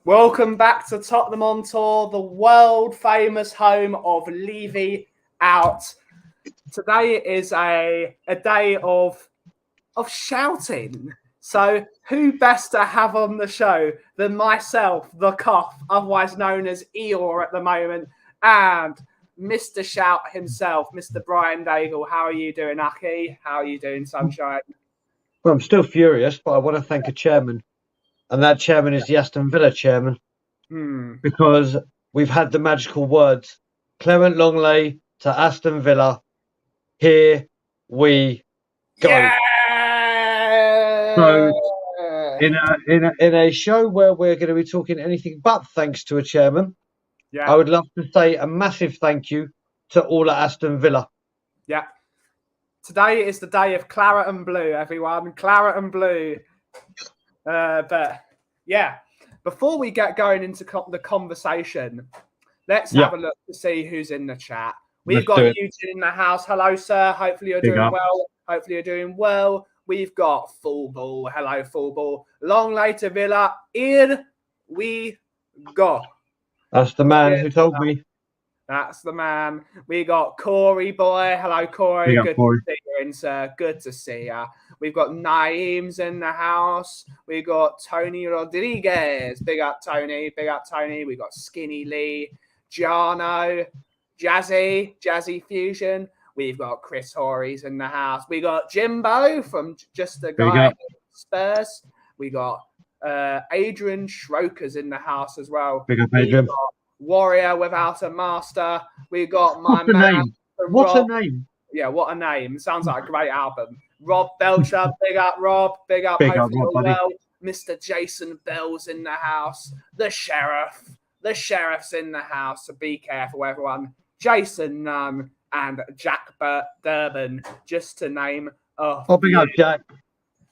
Welcome back to Tottenham on Tour, the world famous home of Levy Out. Today is a day of shouting. So who best to have on the show than myself, the Cough, otherwise known as Eeyore at the moment, and Mr. Shout himself, Mr. Brian Dagul. How are you doing, Aki? How are you doing, Sunshine? Well, I'm still furious, but I want to thank a chairman, and that chairman is the Aston Villa chairman, because we've had the magical words, Clement Longley to Aston Villa. Here we go. Yeah! So, in a show where we're going to be talking anything but thanks to a chairman, I would love to say a massive thank you to all at Aston Villa. Yeah. Today is the day of claret and blue, everyone. Claret and blue. But yeah, before we get going into the conversation, let's have a look to see who's in the chat. We've got Eugene in the house. Hello, sir. Hopefully you're doing well. Hopefully you're doing well. We've got Full Ball. Hello, Full Ball. Long later, Villa. Here we go. That's the man who told me. That's the man. We got Corey boy. Hello, Corey. Good to see you in, sir. Good to see you. We've got Naeem's in the house. We got Tony Rodriguez. Big up, Tony. Big up, Tony. We got Skinny Lee, Jano, Jazzy Fusion. We've got Chris Horry's in the house. We got Jimbo from Just a Guy Spurs. We got Adrian Schroker's in the house as well. Big up, Adrian. Warrior Without a Master. We got my What man. Name? What a name. Yeah, what a name. Sounds like a great album. Rob Belcher. Big up, Rob. Big up, Rob, buddy. Well. Mr. Jason Bell's in the house. The Sheriff. The Sheriff's in the house. So be careful, everyone. Jason Nunn and Jack Durbin, just to name. Big up, Jack.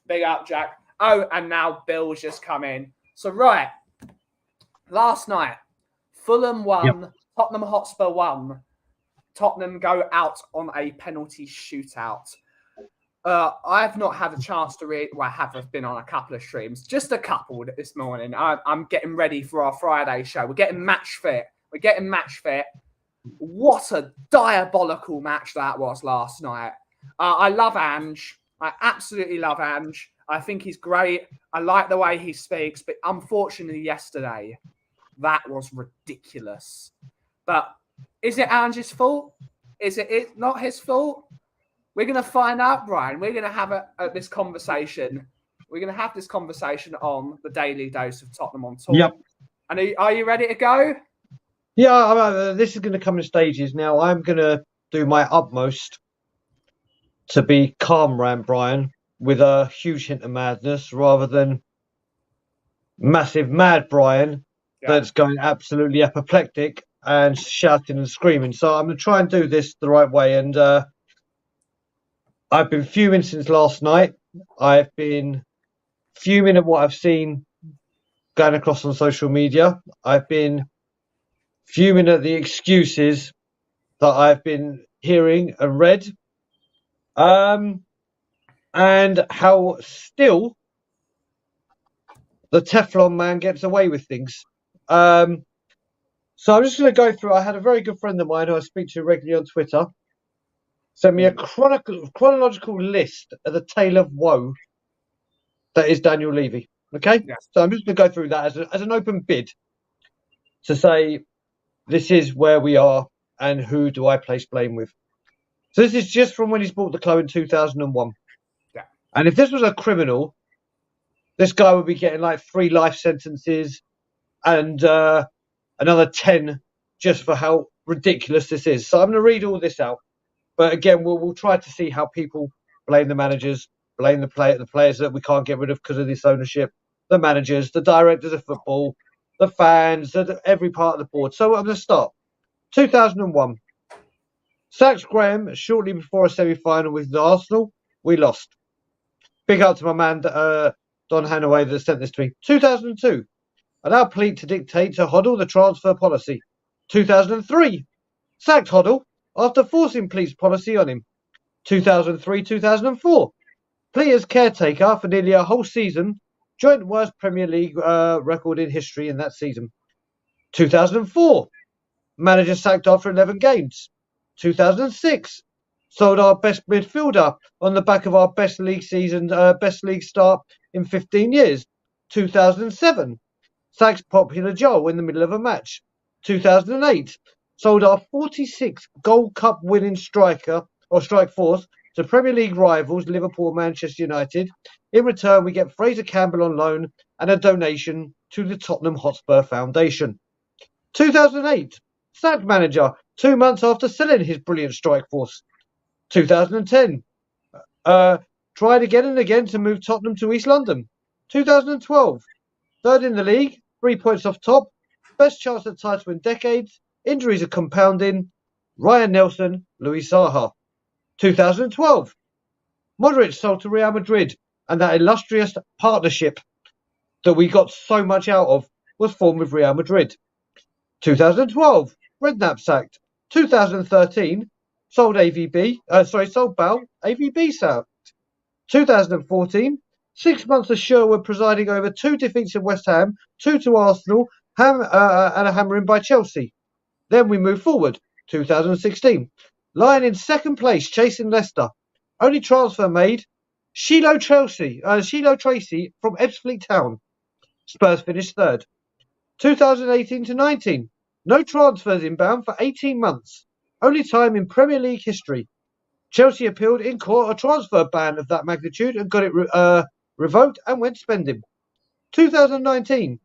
Big up, Jack. Oh, and now Bill's just come in. So, right. Last night, Fulham won, Tottenham Hotspur won. Tottenham go out on a penalty shootout. I've not had a chance to read. Well, I have been on a couple of streams, just a couple this morning. I'm getting ready for our Friday show. We're getting match fit. What a diabolical match that was last night. I love Ange. I absolutely love Ange. I think he's great. I like the way he speaks. But unfortunately, yesterday, that was ridiculous. But is it Ange's fault? Is it not his fault? We're going to find out, Brian. We're going to have this conversation. We're going to have this conversation on the Daily Dose of Tottenham on Tour. Yep. And are you ready to go? Yeah, this is going to come in stages. Now, I'm going to do my utmost to be calm, Rant Brian, with a huge hint of madness, rather than massive mad Brian that's going absolutely apoplectic and shouting and screaming. So I'm going to try and do this the right way. And I've been fuming since last night. I've been fuming at what I've seen going across on social media. I've been fuming at the excuses that I've been hearing and read. And how still the Teflon man gets away with things. So I'm just going to go through. I had a very good friend of mine who I speak to regularly on Twitter sent me a chronological list of the tale of woe that is Daniel Levy. Okay? Yes. So I'm just going to go through that as an open bid to say this is where we are and who do I place blame with. So this is just from when he's bought the club in 2001. Yeah. And if this was a criminal, this guy would be getting like 3 life sentences and another 10 just for how ridiculous this is. So I'm going to read all this out. But again, we'll try to see how people blame the managers, blame the players that we can't get rid of because of this ownership, the managers, the directors of football, the fans, every part of the board. So I'm going to start. 2001. Sacks Graham shortly before a semi-final with Arsenal. We lost. Big up to my man, Don Hanaway, that sent this to me. 2002. Allowed Pleat to dictate to Hoddle the transfer policy. 2003. Sacked Hoddle after forcing Pleat's policy on him. 2003-2004. Pleat as caretaker for nearly a whole season joint worst Premier League record in history in that season. 2004, manager sacked after 11 games. 2006, sold our best midfielder on the back of our best league start in 15 years. 2007, sacks popular Joel in the middle of a match. 2008, sold our 46 Gold Cup winning striker or strike force to Premier League rivals Liverpool and Manchester United. In return, we get Fraser Campbell on loan and a donation to the Tottenham Hotspur Foundation. 2008, sacked manager 2 months after selling his brilliant strike force. 2010, tried again and again to move Tottenham to East London. 2012, third in the league, 3 points off top, best chance at title in decades, injuries are compounding, Ryan Nelson, Luis Zaha. 2012, Modric sold to Real Madrid, and that illustrious partnership that we got so much out of was formed with Real Madrid. 2012, Redknapp sacked. 2013, sold Bell, AVB sacked. 2014, 6 months of Sherwood presiding over 2 defeats of West Ham, 2 to Arsenal, and a hammering by Chelsea. Then we move forward. 2016, lying in second place, chasing Leicester. Only transfer made, Shiloh Tracy from Ebbsfleet Town. Spurs finished third. 2018 to 19, no transfers inbound for 18 months. Only time in Premier League history. Chelsea appealed in court a transfer ban of that magnitude and got it revoked and went spending. 2019,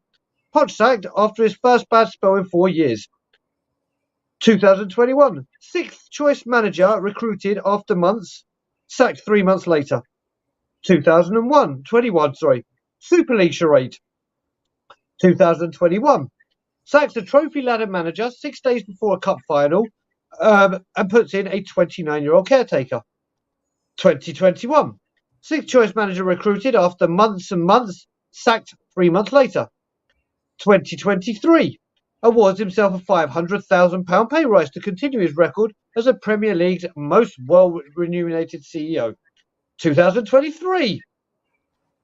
Poch sacked after his first bad spell in 4 years. 2021, 6th choice manager recruited after months, sacked 3 months later. 21, Super League charade. 2021, sacks a trophy ladder manager 6 days before a cup final and puts in a 29-year-old caretaker. 2021, 6th choice manager recruited after months and months, sacked 3 months later. 2023, awards himself a £500,000 pay rise to continue his record as a Premier League's most well-remunerated CEO. 2023,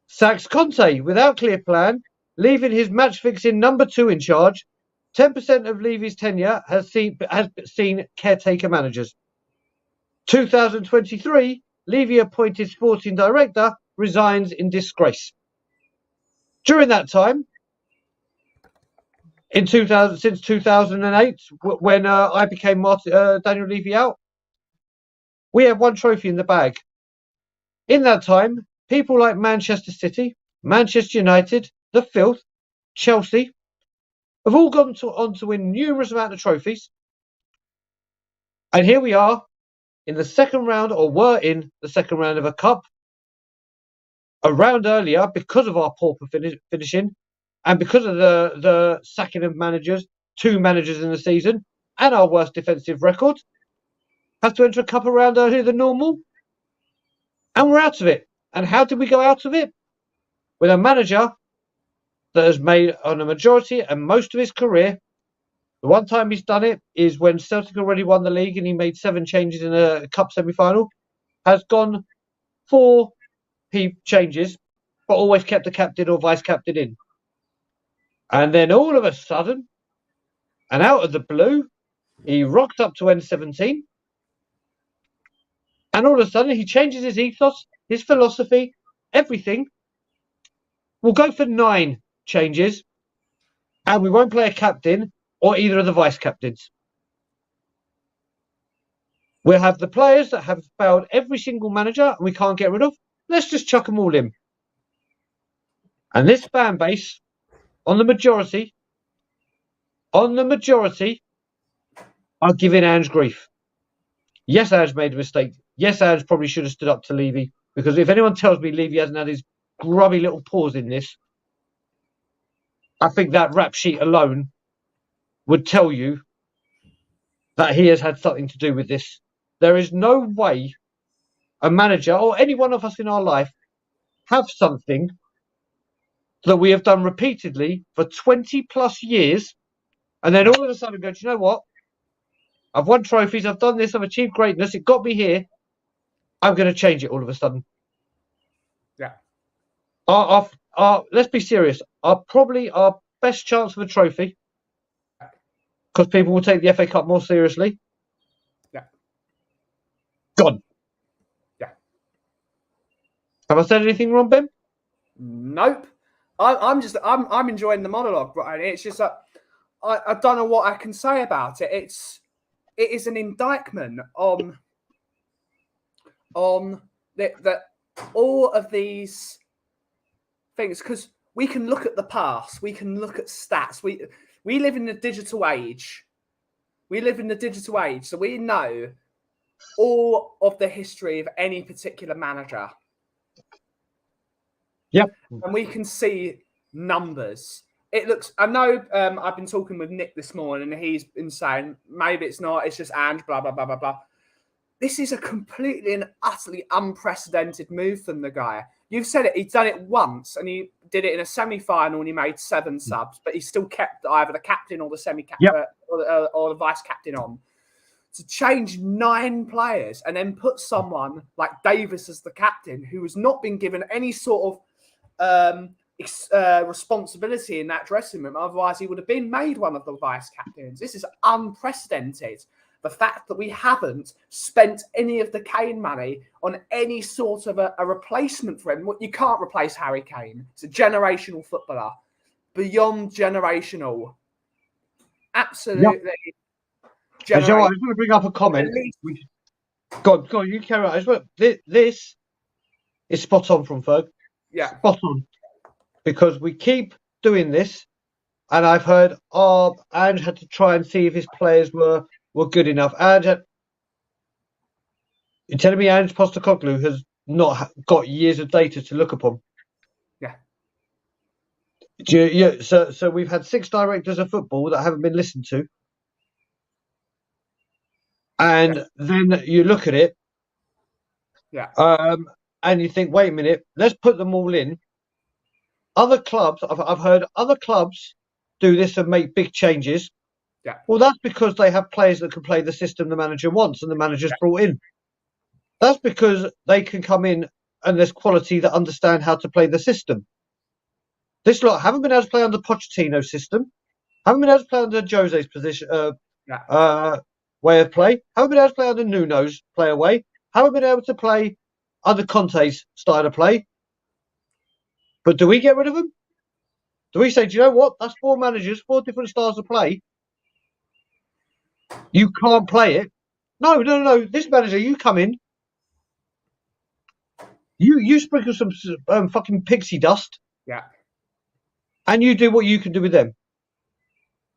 sacks Conte without clear plan, leaving his match-fixing number 2 in charge. 10% of Levy's tenure has seen caretaker managers. 2023, Levy appointed sporting director resigns in disgrace. During that time, since 2008, when I became Daniel Levy out, we have 1 trophy in the bag. In that time, people like Manchester City, Manchester United, the Filth, Chelsea, have all gone on to win numerous amount of trophies. And here we are in the second round, or were in the second round of a cup, a round earlier because of our poor finishing and because of the sacking of managers, 2 managers in the season, and our worst defensive record. Have to enter a cup a round earlier than normal. And we're out of it. And how did we go out of it? With a manager that has made on a majority and most of his career. The one time he's done it is when Celtic already won the league and he made 7 changes in a cup semi-final. Has gone 4 changes, but always kept the captain or vice captain in. And then all of a sudden, and out of the blue, he rocked up to N17. And all of a sudden, he changes his ethos, his philosophy, everything. We'll go for 9 changes, and we won't play a captain or either of the vice captains. We'll have the players that have failed every single manager and we can't get rid of. Let's just chuck them all in. And this fan base, on the majority, are giving Ange grief. Yes, Ange made a mistake. Yes, Ange probably should have stood up to Levy, because if anyone tells me Levy hasn't had his grubby little paws in this, I think that rap sheet alone would tell you that he has had something to do with this. There is no way a manager or any one of us in our life have something that we have done repeatedly for 20 plus years, and then all of a sudden go, do you know what? I've won trophies, I've done this, I've achieved greatness, it got me here. I'm going to change it all of a sudden. Yeah. Let's be serious. Probably our best chance of a trophy, because people will take the FA Cup more seriously. Yeah. Gone. Yeah. Have I said anything wrong, Ben? Nope. I'm enjoying the monologue, Brian. It's just that I don't know what I can say about it. It is an indictment on that all of these things, because we can look at the past, we can look at stats. We live in the digital age. We live in the digital age, so we know all of the history of any particular manager. Yep. And we can see numbers. It looks. I know. I've been talking with Nick this morning, and he's been saying maybe it's not. It's just Ange. Blah blah blah blah blah. This is a completely and utterly unprecedented move from the guy. You've said it. He's done it once, and he did it in a semi-final, and he made 7 subs, but he still kept either the captain or the semi-captain or the vice-captain on. To change 9 players and then put someone like Davis as the captain, who has not been given any sort of responsibility in that dressing room. Otherwise, he would have been made one of the vice captains. This is unprecedented. The fact that we haven't spent any of the Kane money on any sort of a replacement for him. You can't replace Harry Kane. It's a generational footballer. Beyond generational. Absolutely. Yep. So I just want to bring up a comment. God, you carry on. This is spot on from Ferg. Yeah. Spot on. Because we keep doing this, and I've heard, Ange had to try and see if his players were good enough. You're telling me Ange Postecoglou has not got years of data to look upon? Yeah. So we've had 6 directors of football that haven't been listened to. And then you look at it, and you think, wait a minute, let's put them all in. Other clubs, I've heard other clubs do this and make big changes. Yeah. Well, that's because they have players that can play the system the manager wants and the manager's brought in. That's because they can come in and there's quality that understand how to play the system. This lot haven't been able to play under Pochettino's system, haven't been able to play under Jose's position, way of play, haven't been able to play under Nuno's play away, haven't been able to play under Conte's style of play. But do we get rid of them? Do we say, do you know what? That's 4 managers, 4 different styles of play. You can't play it. No. This manager, you come in. You sprinkle some fucking pixie dust. Yeah. And you do what you can do with them.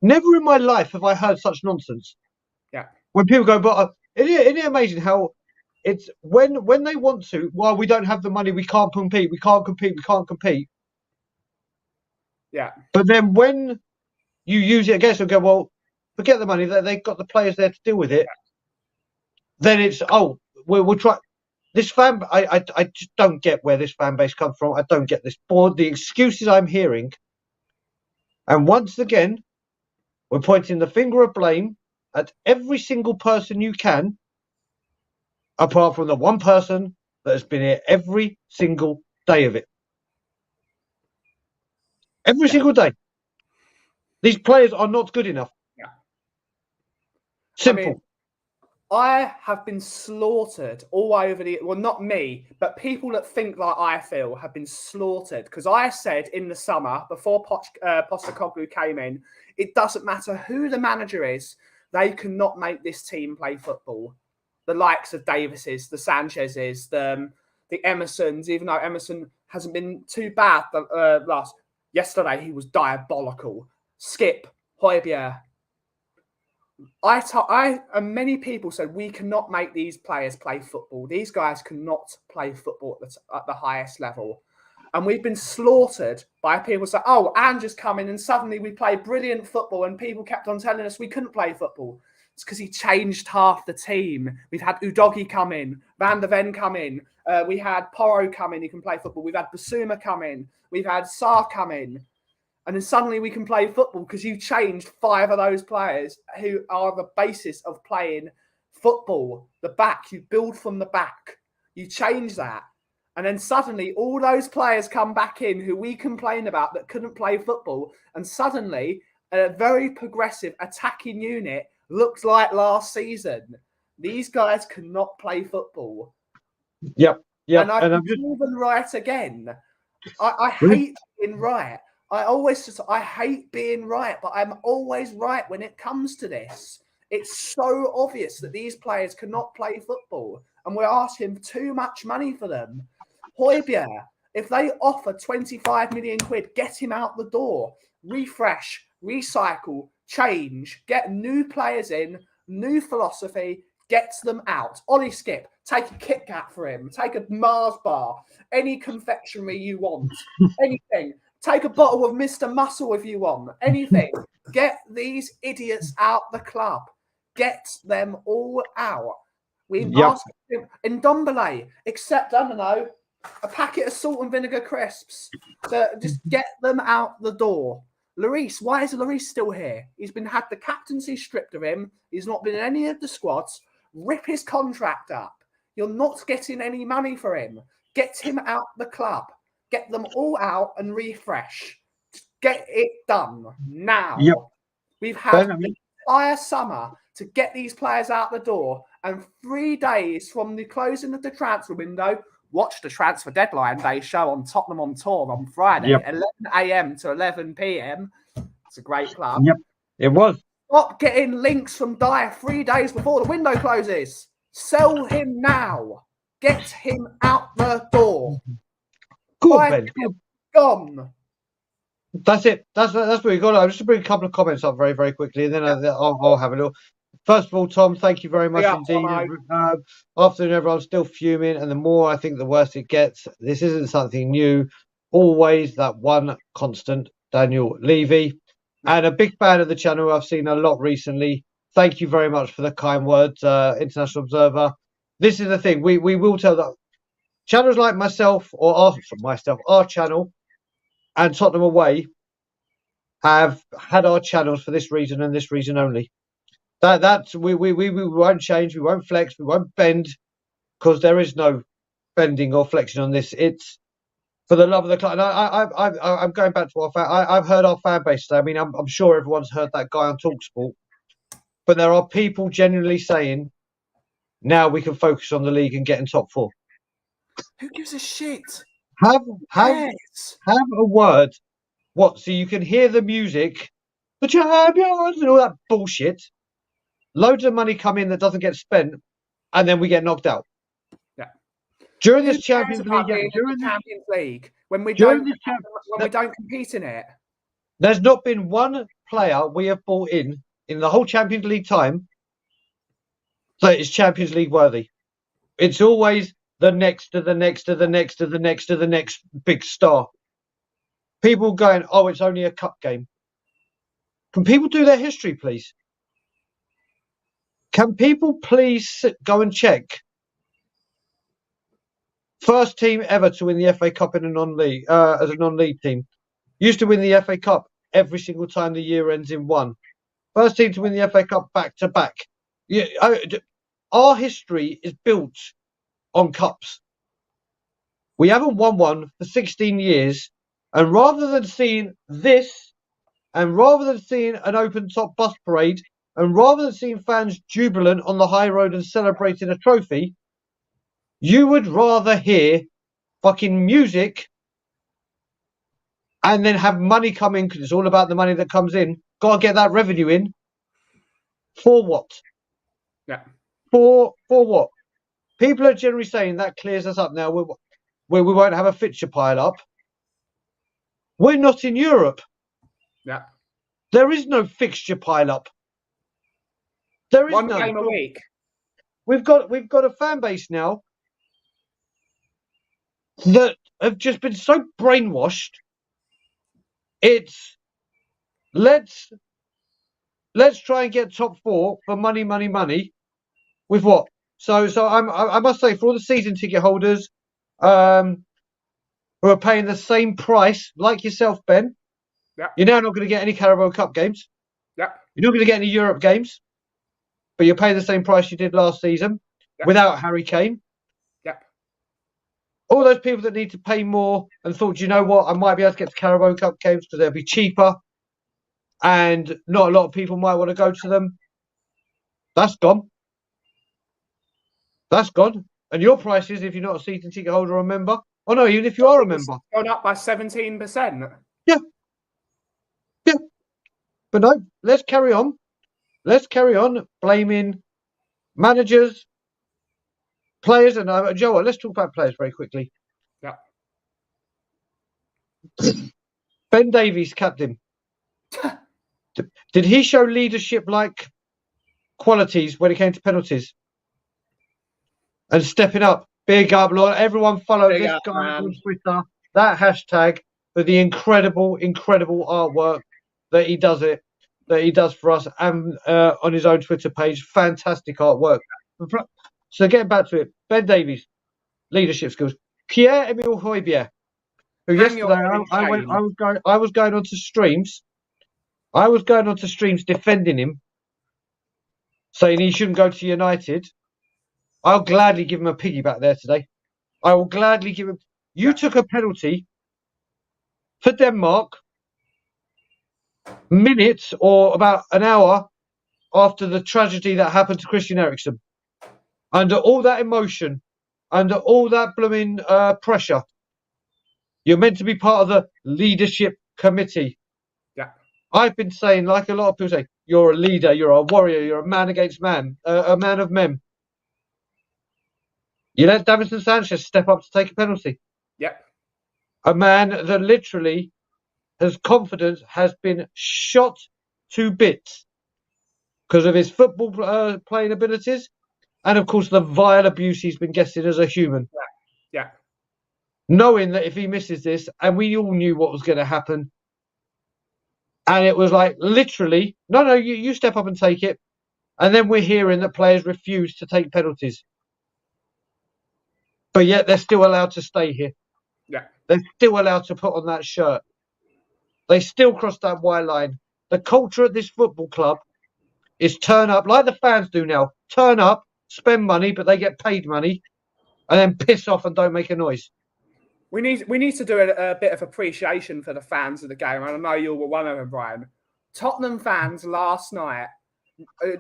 Never in my life have I heard such nonsense. Yeah. When people go, but isn't it amazing how it's when they want to, well, we don't have the money, we can't compete. Yeah. But then when you use it against them, go, well, forget the money, they've got the players there to deal with it. Then it's, we'll try. This fan, I just don't get where this fan base comes from. I don't get this board. The excuses I'm hearing, and once again, we're pointing the finger of blame at every single person you can, apart from the one person that has been here every single day of it. Every single day. These players are not good enough. Yeah. Simple. I have been slaughtered all over well, not me, but people that think like I feel have been slaughtered. Because I said in the summer, before Postecoglou came in, it doesn't matter who the manager is, they cannot make this team play football. The likes of Davises, the Sanchez's, the Emersons, even though Emerson hasn't been too bad yesterday, he was diabolical. Skip, Højbjerg. And many people said we cannot make these players play football. These guys cannot play football at the highest level. And we've been slaughtered by people saying, Ange just come in and suddenly we play brilliant football, and people kept on telling us we couldn't play football. It's because he changed half the team. We've had Udogie come in, Van der Ven come in. We had Porro come in, who can play football. We've had Basuma come in. We've had Sarr come in. And then suddenly we can play football because you changed 5 of those players who are the basis of playing football. The back, you build from the back. You change that. And then suddenly all those players come back in who we complain about that couldn't play football. And suddenly a very progressive attacking unit looks like last season. These guys cannot play football. Yep. And I'm proven right again. I hate being right. I hate being right, but I'm always right when it comes to this. It's so obvious that these players cannot play football, and we're asking too much money for them. Højbjerg, if they offer 25 million quid, get him out the door. Refresh, recycle, change, get new players in, new philosophy, gets them out. Ollie Skip, take a Kit Kat for him, take a Mars bar, any confectionery you want, anything. Take a bottle of Mr. Muscle if you want, anything. Get these idiots out the club. Get them all out. We ask him in Ndombele, except, I don't know, a packet of salt and vinegar crisps. So just get them out the door. Lloris, why is Lloris still here? He's had the captaincy stripped of him. He's not been in any of the squads. Rip his contract up. You're not getting any money for him. Get him out the club. Get them all out and refresh. Get it done now. Yep. We've had the entire summer to get these players out the door, and 3 days from the closing of the transfer window, watch the transfer deadline day show on Tottenham on Tour on Friday, 11 a.m. to 11 p.m. It's a great club. Yep, it was. Stop getting links from Dyer 3 days before the window closes. Sell him now. Get him out the door. Good, Ben. Gone. That's it. That's what we got. I'm just to bring a couple of comments up very, very quickly, and then I'll have a look. First of all, Tom, thank you very much indeed. Afternoon, everyone's still fuming, and the more I think, the worse it gets. This isn't something new. Always that one constant, Daniel Levy. And a big fan of the channel. I've seen a lot recently. Thank you very much for the kind words, International Observer. This is the thing. We will tell that channels like myself, or our channel, and Tottenham Away have had our channels for this reason and this reason only. That we won't change, we won't flex, we won't bend, because there is no bending or flexing on this. It's for the love of the club. And I'm going back to our fan. I've heard our fan base today. I mean, I'm sure everyone's heard that guy on TalkSport, but there are people genuinely saying now we can focus on the league and get in top 4. Who gives a shit? Have a word. What? So you can hear the music, the champions, and all that bullshit. Loads of money come in that doesn't get spent, and then we get knocked out. Yeah. During this Champions League, when we don't compete in it, there's not been one player we have brought in the whole Champions League time that is Champions League worthy. It's always the next to the next to the next to the next to the next big star. People going, oh, it's only a cup game. Can people do their history, please? Can people please go and check? First team ever to win the FA Cup in a non-league, as a non-league team. Used to win the FA Cup every single time the year ends in 1. First team to win the FA Cup back to back. Yeah, our history is built on cups. We haven't won one for 16 years, and rather than seeing this, and rather than seeing an open-top bus parade, and rather than seeing fans jubilant on the high road and celebrating a trophy, you would rather hear fucking music and then have money come in, because it's all about the money that comes in. Got to get that revenue in. For what? Yeah. For what? People are generally saying that clears us up now. We won't have a fixture pile up. We're not in Europe. Yeah. There is no fixture pile up. There is one game a week. We've got a fan base now that have just been so brainwashed. It's let's try and get top 4 for money. With what? So I must say, for all the season ticket holders who are paying the same price, like yourself, Ben, you're now not going to get any Carabao Cup games. You're not going to get any Europe games, but you're paying the same price you did last season without Harry Kane. All those people that need to pay more and thought, you know what, I might be able to get to Carabao Cup games because they'll be cheaper and not a lot of people might want to go to them. That's gone. That's gone. And your prices, if you're not a season ticket holder or a member, oh no, even if you are a member, gone up by 17%. Yeah. But no, let's carry on. Let's carry on blaming managers, players, and Joe, let's talk about players very quickly. Yeah. Ben Davies, captain. Did he show leadership-like qualities when it came to penalties? And stepping up, big up, Lord. Everyone follow this guy on Twitter. That hashtag for the incredible, incredible artwork that he does for us, and on his own Twitter page. Fantastic artwork. So getting back to it, Ben Davies, leadership skills. Pierre-Emile Højbjerg, who yesterday I was going onto streams. I was going onto streams defending him, saying he shouldn't go to United. I'll gladly give him a piggyback there today. I will gladly give him. You took a penalty for Denmark minutes or about an hour after the tragedy that happened to Christian Eriksen. Under all that emotion, under all that blooming pressure, you're meant to be part of the leadership committee. Yeah. I've been saying, like a lot of people say, you're a leader, you're a warrior, you're a man against man, a man of men. You let Davinson Sanchez step up to take a penalty. Yep. A man that literally, his confidence has been shot to bits because of his football playing abilities and, of course, the vile abuse he's been getting as a human. Yeah. Knowing that if he misses this, and we all knew what was going to happen, and it was like, literally, no, you step up and take it. And then we're hearing that players refuse to take penalties. But yet they're still allowed to stay here. Yeah. They're still allowed to put on that shirt. They still cross that white line. The culture at this football club is turn up, like the fans do now. Turn up, spend money, but they get paid money, and then piss off and don't make a noise. We need to do a bit of appreciation for the fans of the game. And I know you were one of them, Brian. Tottenham fans last night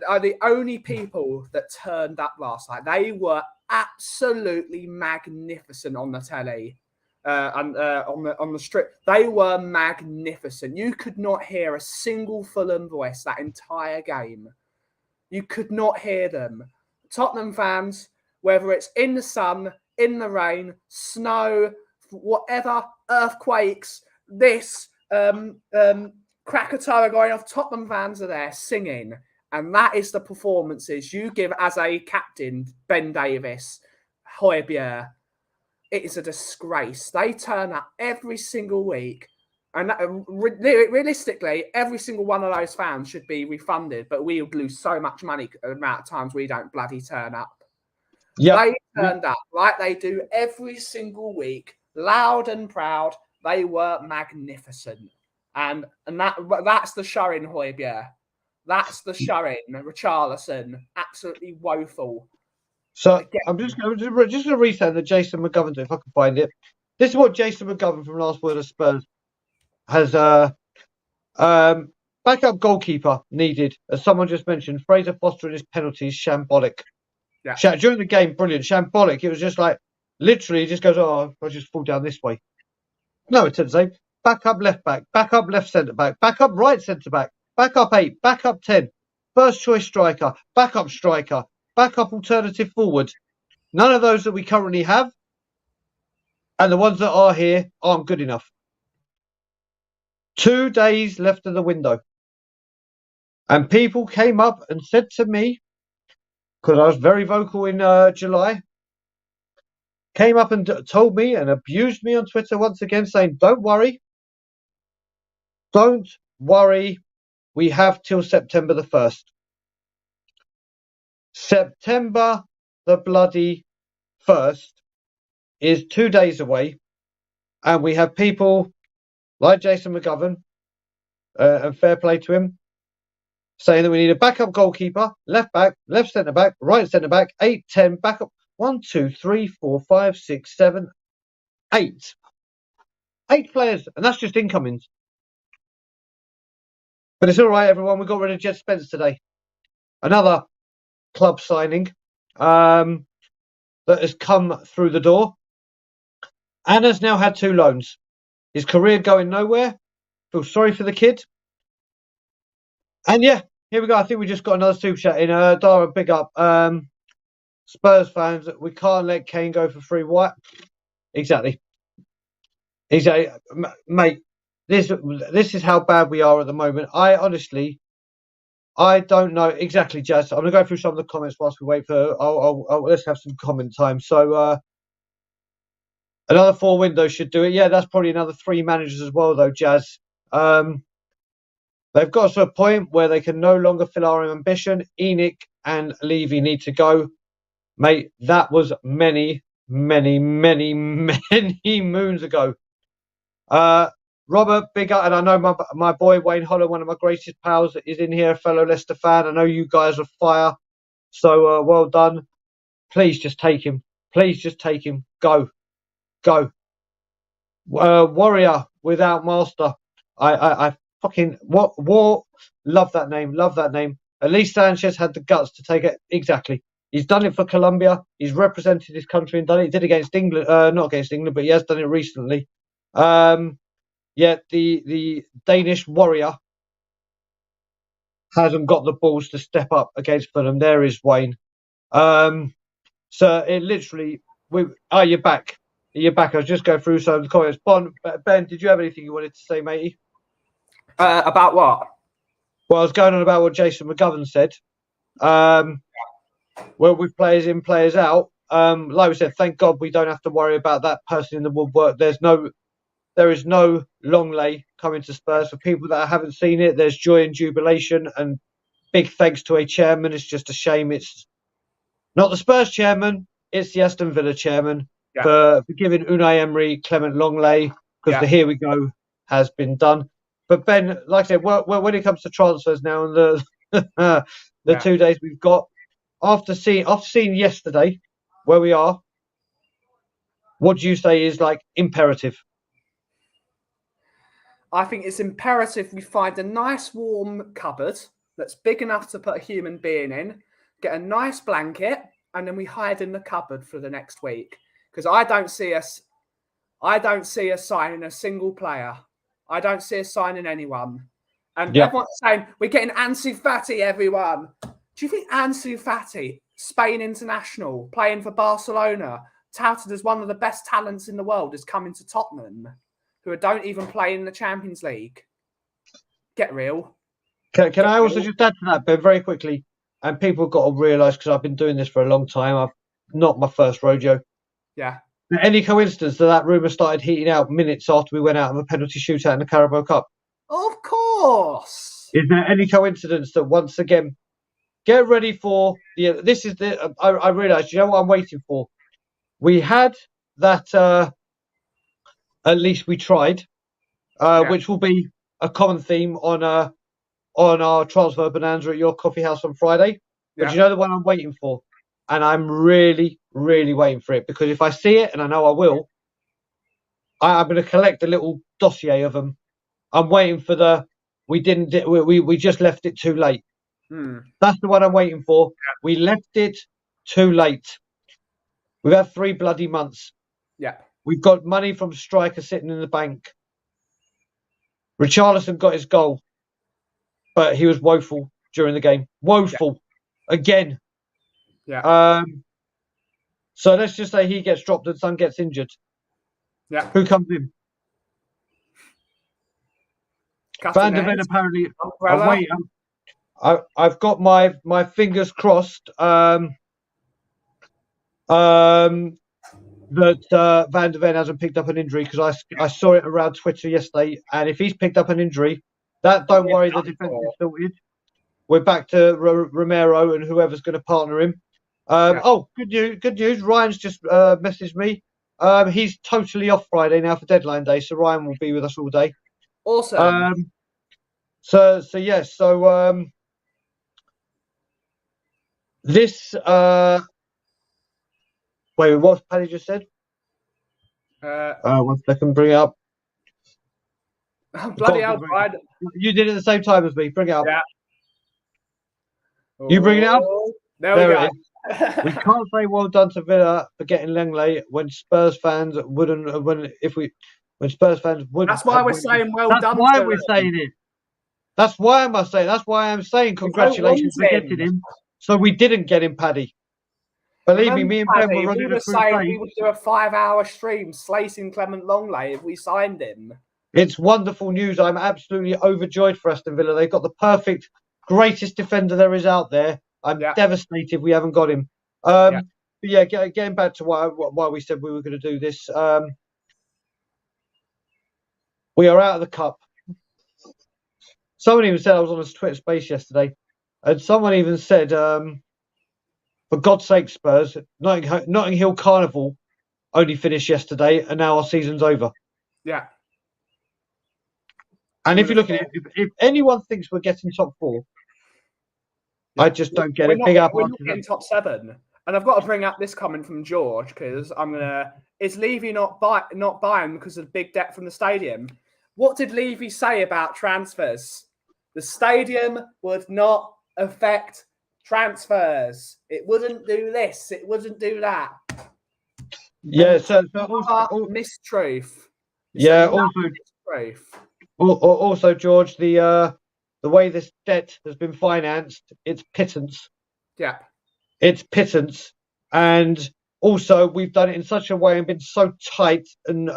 are the only people that turned up last night. They were absolutely magnificent on the telly and on the strip. They were magnificent. You could not hear a single Fulham voice that entire game. You could not hear them. Tottenham fans, whether it's in the sun, in the rain, snow, whatever, earthquakes, this, Krakatoa going off, Tottenham fans are there singing. And that is the performances you give as a captain, Ben Davies, Højbjerg. It is a disgrace. They turn up every single week. And realistically, every single one of those fans should be refunded. But we would lose so much money the amount of times we don't bloody turn up. Yep. They turned up like they do every single week, loud and proud. They were magnificent. And that's the showing, Højbjerg. That's the showing. Richarlison, absolutely woeful. So I'm just going to resend the Jason McGovern, if I can find it. This is what Jason McGovern from Last Word of Spurs has backup goalkeeper needed, as someone just mentioned. Fraser Foster and his penalties, shambolic. Yeah. During the game, brilliant. Shambolic. It was just like, literally, he just goes, oh, I'll just fall down this way. No, it's the same. Backup left back, backup left centre back, backup right centre back, backup 8, backup 10, first choice striker, backup alternative forward. None of those that we currently have, and the ones that are here aren't good enough. 2 days left of the window. And people came up and said to me, because I was very vocal in July, came up and told me and abused me on Twitter once again, saying, don't worry, we have till September the 1st. September the bloody 1st is 2 days away, and we have people like Jason McGovern, and fair play to him, saying that we need a backup goalkeeper, left back, left centre back, right centre back, 8, 10, backup 1, 2, 3, 4, 5, 6, 7, 8 players, and that's just incomings. But it's all right, everyone. We got rid of Jed Spence today. Another club signing that has come through the door and has now had 2 loans. His career going nowhere. Feel sorry for the kid. And yeah, here we go. I think we just got another super chat in. Dara, big up. Spurs fans, we can't let Kane go for free. What? Exactly. Mate, this is how bad we are at the moment. I don't know exactly, Jazz. I'm gonna go through some of the comments whilst we wait for. Let's have some comment time. So another 4 windows should do it. Yeah, that's probably another 3 managers as well, though, Jazz. They've got to a point where they can no longer fill our ambition. Enoch and Levy need to go, mate. That was many, many, many, many moons ago. Robert, big up, and I know my boy Wayne Holland, one of my greatest pals, is in here, a fellow Leicester fan. I know you guys are fire, so well done. Please just take him. Please just take him. Go. Warrior without master. I fucking war. Love that name. Love that name. At least Sanchez had the guts to take it. Exactly. He's done it for Colombia. He's represented his country and done it. He did against England. Not against England, but he has done it recently. Yet the Danish warrior hasn't got the balls to step up against Fulham. There is Wayne. So it literally. You're back. You're back. I was just going through some of the comments. Ben, did you have anything you wanted to say, matey? About what? Well, I was going on about what Jason McGovern said. Well, with players in, players out. Like we said, thank God we don't have to worry about that person in the woodwork. There is no long lay coming to Spurs. For people that haven't seen it, there's joy and jubilation, and big thanks to a chairman. It's just a shame it's not the Spurs chairman, it's the Aston Villa chairman for giving Unai Emery Clement Longley, because the here we go has been done. But Ben, like I said, when it comes to transfers now and the 2 days we've got, after seeing yesterday where we are, what do you say is like imperative? I think it's imperative we find a nice warm cupboard that's big enough to put a human being in, get a nice blanket, and then we hide in the cupboard for the next week. Because I don't see us signing a single player. I don't see us signing anyone. And everyone's saying, we're getting Ansu Fati, everyone. Do you think Ansu Fati, Spain international, playing for Barcelona, touted as one of the best talents in the world, is coming to Tottenham, who don't even play in the Champions League? Get real. Can I also just add to that, Ben, very quickly? And people have got to realise, because I've been doing this for a long time, I've not my first rodeo. Yeah. Any coincidence that rumour started heating out minutes after we went out of a penalty shootout in the Carabao Cup? Of course. Is there any coincidence that once again, get ready for this is the I realised, you know what I'm waiting for? We had that at least we tried, which will be a common theme on our transfer bonanza at your coffee house on Friday. But you know the one I'm waiting for? And I'm really, really waiting for it, because if I see it, and I know I will, I'm going to collect a little dossier of them. I'm waiting for we just left it too late. That's the one I'm waiting for. We left it too late. We've had 3 bloody months. Yeah. We've got money from striker sitting in the bank. Richarlison got his goal, but he was woeful during the game. Woeful. Again. Yeah. So let's just say he gets dropped and Son gets injured. Yeah. Who comes in? Van der Ven apparently. I've got my fingers crossed that Van der Ven hasn't picked up an injury, because I saw it around Twitter yesterday, and if he's picked up an injury, don't worry, the defence is sorted. We're back to Romero and whoever's going to partner him. Oh, good news. Ryan's just messaged me. He's totally off Friday now for deadline day, so Ryan will be with us all day. Awesome. So yes. So this. Wait, what Paddy just said? 1 second, bring it up. Bloody hell, Brian. You did it at the same time as me. Bring it up. Yeah. You bring it up? There we go. It is. We can't say well done to Villa for getting Lenglet when Spurs fans wouldn't. When Spurs fans would. That's why we're saying well done. That's why we're saying it. That's why I must say. That's why I'm saying congratulations for getting him. So we didn't get him, Paddy. Believe me and Ben were running we saying we would do a 5-hour stream slicing Clement Longley if we signed him. It's wonderful news. I'm absolutely overjoyed for Aston Villa. They've got the perfect, greatest defender there is out there. I'm devastated we haven't got him. But yeah, getting back to why we said we were going to do this. We are out of the cup. Someone even said, I was on a Twitter space yesterday, and someone even said, for God's sake, Spurs, Notting Hill Carnival only finished yesterday, and now our season's over. Yeah. And if you look at it, if anyone thinks we're getting top 4, I just don't get it. We're not getting top 7. And I've got to bring up this comment from George because is Levy not buying because of big debt from the stadium? What did Levy say about transfers? The stadium would not affect transfers. It wouldn't do this. It wouldn't do that. Yeah, so mistruth. Yeah, also, George, the way this debt has been financed, it's pittance. Yeah. It's pittance. And also, we've done it in such a way and been so tight and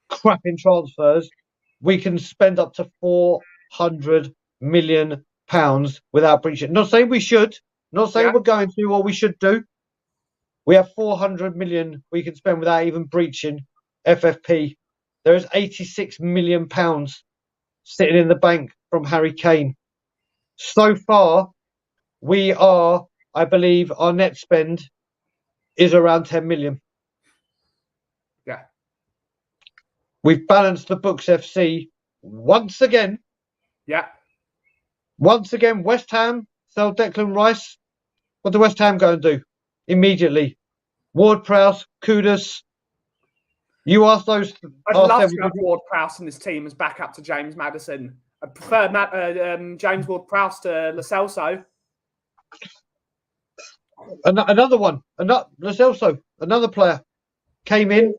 crap in transfers, we can spend up to £400 million without breaching. Not saying we should, not saying we're going to or we should do. We have 400 million we can spend without even breaching FFP. There is 86 million pounds sitting in the bank from Harry Kane. So far, we are, I believe, our net spend is around 10 million. Yeah. We've balanced the books FC once again. Yeah. Once again, West Ham sell Declan Rice. What do West Ham go and do? Immediately. Ward-Prowse, Kudus. You ask those. I'd love to have Ward-Prowse in this team as backup to James Maddison. I prefer James Ward-Prowse to Lo Celso. Another one. Lo Celso, another player, came in.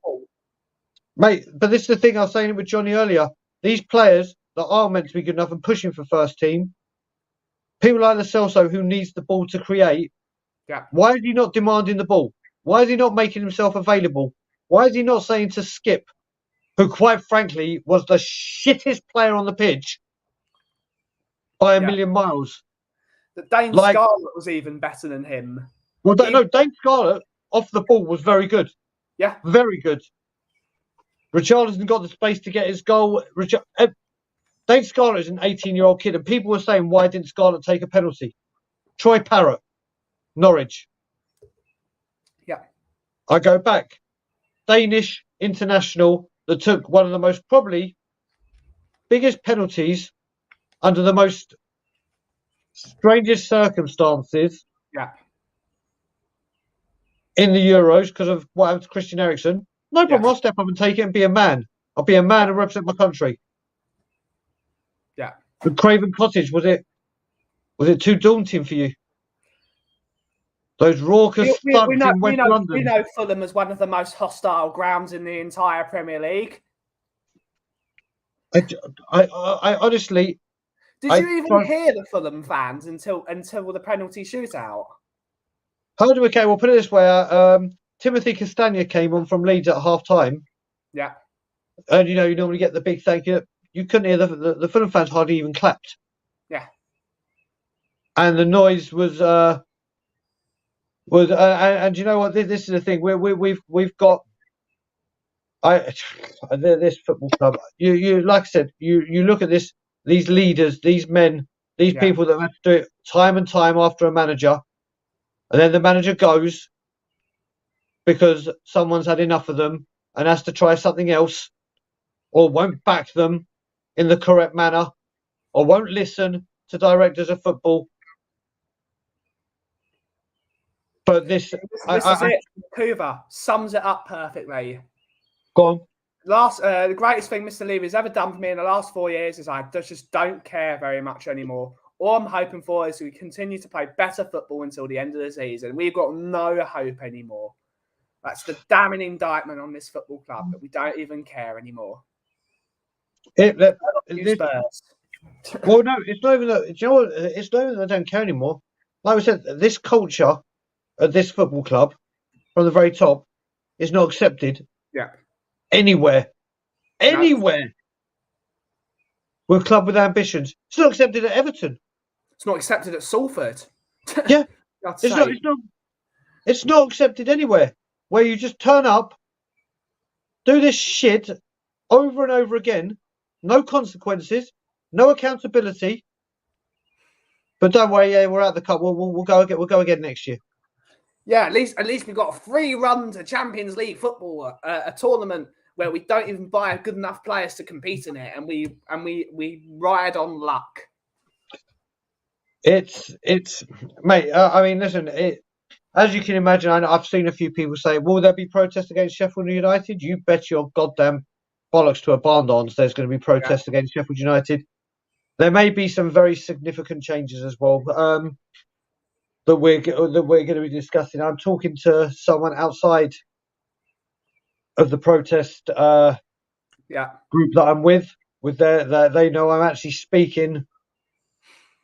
Mate, but this is the thing I was saying with Johnny earlier. These players that are meant to be good enough and pushing for first team, people like Lo Celso who needs the ball to create, why is he not demanding the ball? Why is he not making himself available? Why is he not saying to Skip, who quite frankly was the shittest player on the pitch by a million miles? That Dane Scarlett was even better than him. Well, no, Dane Scarlett off the ball was very good. Yeah. Very good. Richarlison got the space to get his goal. Dane Scarlett is an 18-year-old kid, and people were saying, why didn't Scarlett take a penalty? Troy Parrott, Norwich. Yeah. I go back. Danish international that took one of the most probably biggest penalties under the most strangest circumstances in the Euros because of what happened to Christian Eriksen. No problem, I'll step up and take it and be a man. I'll be a man and represent my country. Yeah. But Craven Cottage, was it too daunting for you? Those raucous thugs in West London. We know Fulham as one of the most hostile grounds in the entire Premier League. I honestly... Did you even hear the Fulham fans until the penalty shootout? Okay, we'll put it this way. Timothy Castagna came on from Leeds at half-time. Yeah. And, you normally get the big thank you. You couldn't hear the Fulham fans hardly even clapped. Yeah. And the noise was and you know what? This is the thing. We've got this football club. You like I said. You look at these leaders, these men, these people that have to do it time and time after a manager, and then the manager goes because someone's had enough of them and has to try something else, or won't back them in the correct manner, or won't listen to directors of football. But this is it. Kuva sums it up perfectly. Go on. The greatest thing Mr. Levy has ever done for me in the last 4 years is I just don't care very much anymore. All I'm hoping for is we continue to play better football until the end of the season. We've got no hope anymore. That's the damning indictment on this football club, that we don't even care anymore. Well, no, it's not even that. Do you know what? It's not even that I don't care anymore. Like I said, this culture at this football club, from the very top, is not accepted. Anywhere. We're a club with ambitions. It's not accepted at Everton. It's not accepted at Salford. Yeah. It's not accepted anywhere. Where you just turn up, do this shit over and over again, no consequences, no accountability. But don't worry, we're out the cup. We'll go again. We'll go again next year. Yeah, at least we've got a free run to Champions League football, a tournament where we don't even buy good enough players to compete in it, and we ride on luck. It's mate. I mean, listen. As you can imagine, I've seen a few people say, "Will there be protests against Sheffield United?" You bet your goddamn bollocks to a barn dance. There's going to be protests against Sheffield United. There may be some very significant changes as well. That we're going to be discussing. I'm talking to someone outside of the protest group that I'm with they know I'm actually speaking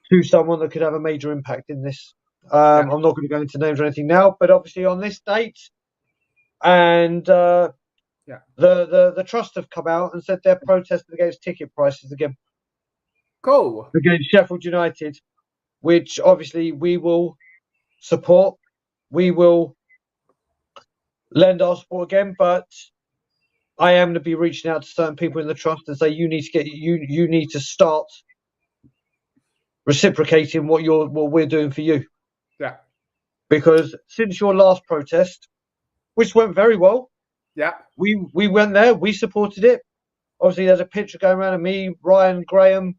to someone that could have a major impact in this. I'm not going to go into names or anything now, but obviously on this date, and the trust have come out and said they're protesting against ticket prices again. Cool. Against Sheffield United, which obviously we will support. We will lend our support again, but I am going to be reaching out to certain people in the trust and say you need to start reciprocating what we're doing for you. Yeah. Because since your last protest, which went very well, we went there, we supported it. Obviously, there's a picture going around of me, Ryan, Graham,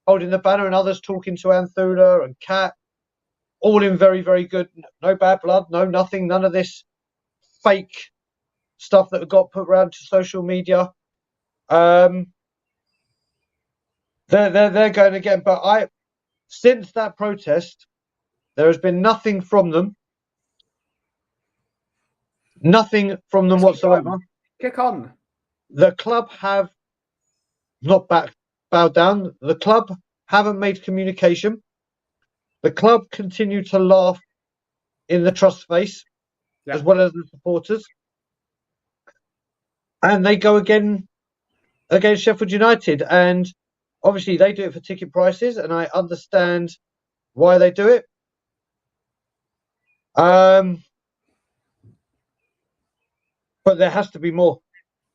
holding the banner, and others talking to Anthula and Kat, all in very, very good. No bad blood, no nothing, none of this fake stuff that got put around to social media. They're going again, but since that protest, there has been nothing from them. Nothing from them whatsoever. Kick on. The club have not bowed down. The club haven't made communication. The club continue to laugh in the trust face, as well as the supporters. And they go again against Sheffield United. And obviously they do it for ticket prices, and I understand why they do it. But there has to be more.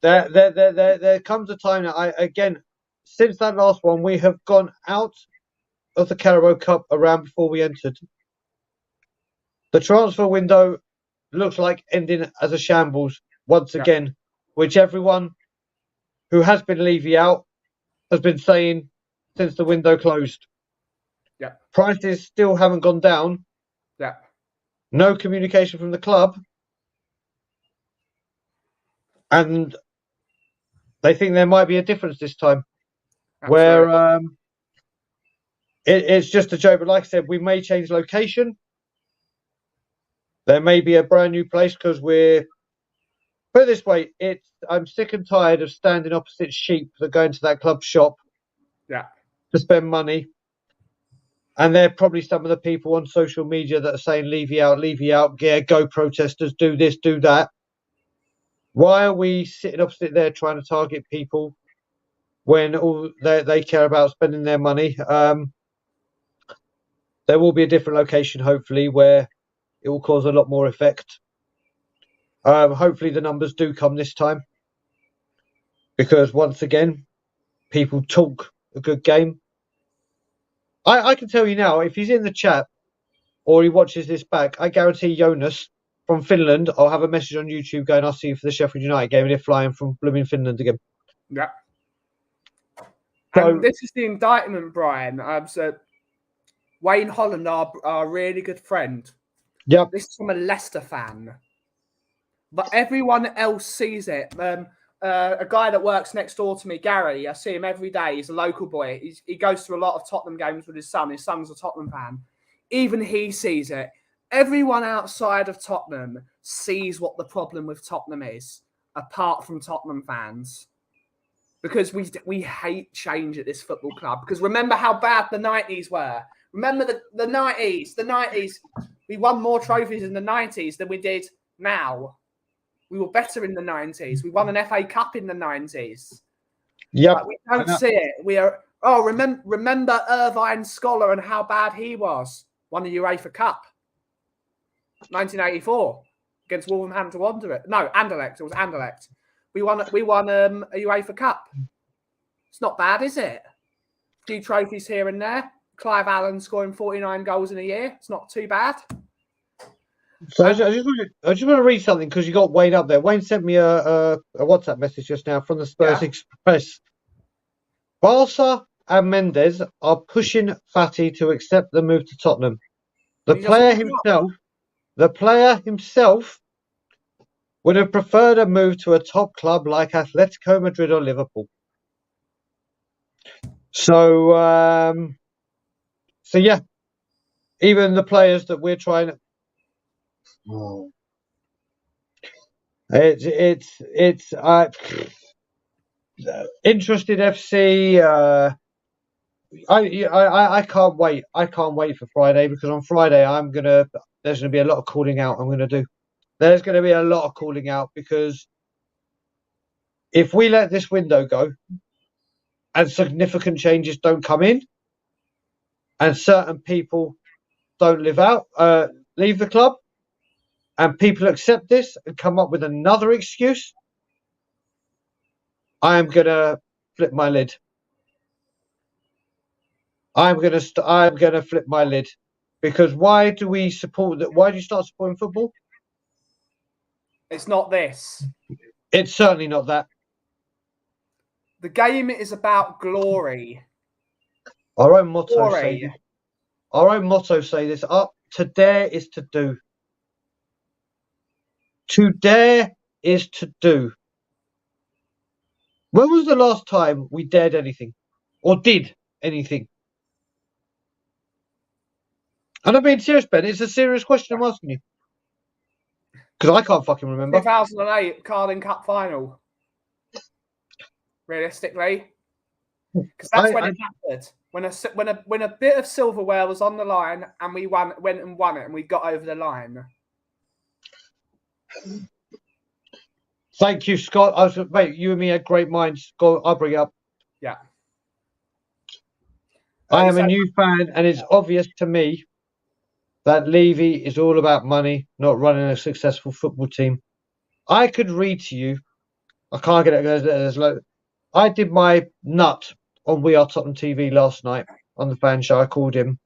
There comes a time that since that last one, we have gone out of the Carabao Cup around before we entered. The transfer window looks like ending as a shambles once again, which everyone who has been Levy out has been saying since the window closed. Yeah. Prices still haven't gone down. Yeah. No communication from the club. And they think there might be a difference this time. Absolutely. Where it's just a joke. But like I said, we may change location. There may be a brand new place because put it this way, I'm sick and tired of standing opposite sheep that go into that club shop to spend money. And they're probably some of the people on social media that are saying, Levy out, yeah, go protesters, do this, do that. Why are we sitting opposite there trying to target people when all they care about spending their money? There will be a different location, hopefully, where it will cause a lot more effect. Hopefully the numbers do come this time. Because once again, people talk a good game. I can tell you now, if he's in the chat or he watches this back, I guarantee Jonas from Finland, I'll have a message on YouTube going, I'll see you for the Sheffield United game, and they're flying from blooming Finland again. Yeah. And this is the indictment, Brian. Wayne Holland, our really good friend, Yep. This is from a Leicester fan. But everyone else sees it. A guy that works next door to me, Gary, I see him every day. He's a local boy. He goes to a lot of Tottenham games with his son. His son's a Tottenham fan. Even he sees it. Everyone outside of Tottenham sees what the problem with Tottenham is, apart from Tottenham fans. Because we hate change at this football club. Because remember how bad the 90s were. Remember the 90s. The 90s. We won more trophies in the 90s than we did now. We were better in the 90s. We won an FA Cup in the 90s. Yep. Like, we don't see it. We are. Oh, remember Irvine Scholar and how bad he was. Won the UEFA Cup. 1984 against Wolverhampton Wanderers. No, Anderlecht. It was Anderlecht. We won a UEFA Cup. It's not bad, is it? A few trophies here and there. Clive Allen scoring 49 goals in a year. It's not too bad. So I just want to read something because you got Wayne up there. Wayne sent me a WhatsApp message just now from the Spurs Express. Barca and Mendes are pushing Fatty to accept the move to Tottenham. The player himself would have preferred a move to a top club like Atletico Madrid or Liverpool. So yeah, even the players that we're trying to. Oh. It's interested FC. I can't wait. I can't wait for Friday because on Friday there's gonna be a lot of calling out. There's gonna be a lot of calling out because if we let this window go and significant changes don't come in and certain people don't leave the club and people accept this and come up with another excuse, I am gonna flip my lid. I'm gonna flip my lid because why do we support that? Why do you start supporting football? It's not this. It's certainly not that. The game is about glory. Our own motto say this. To dare is to do. To dare is to do. When was the last time we dared anything or did anything? And I'm being serious, Ben. It's a serious question I'm asking you. Because I can't fucking remember. 2008 Carling Cup final. Realistically. Because that's when it mattered. When a bit of silverware was on the line and we went and won it and we got over the line. Thank you, Scott. Mate, you and me had great minds. Go, I'll bring it up. Yeah. I am a new fan, and it's obvious to me that Levy is all about money, not running a successful football team. I could read to you. I can't get it. I did my nut on We Are Tottenham TV last night on the fan show. I called him,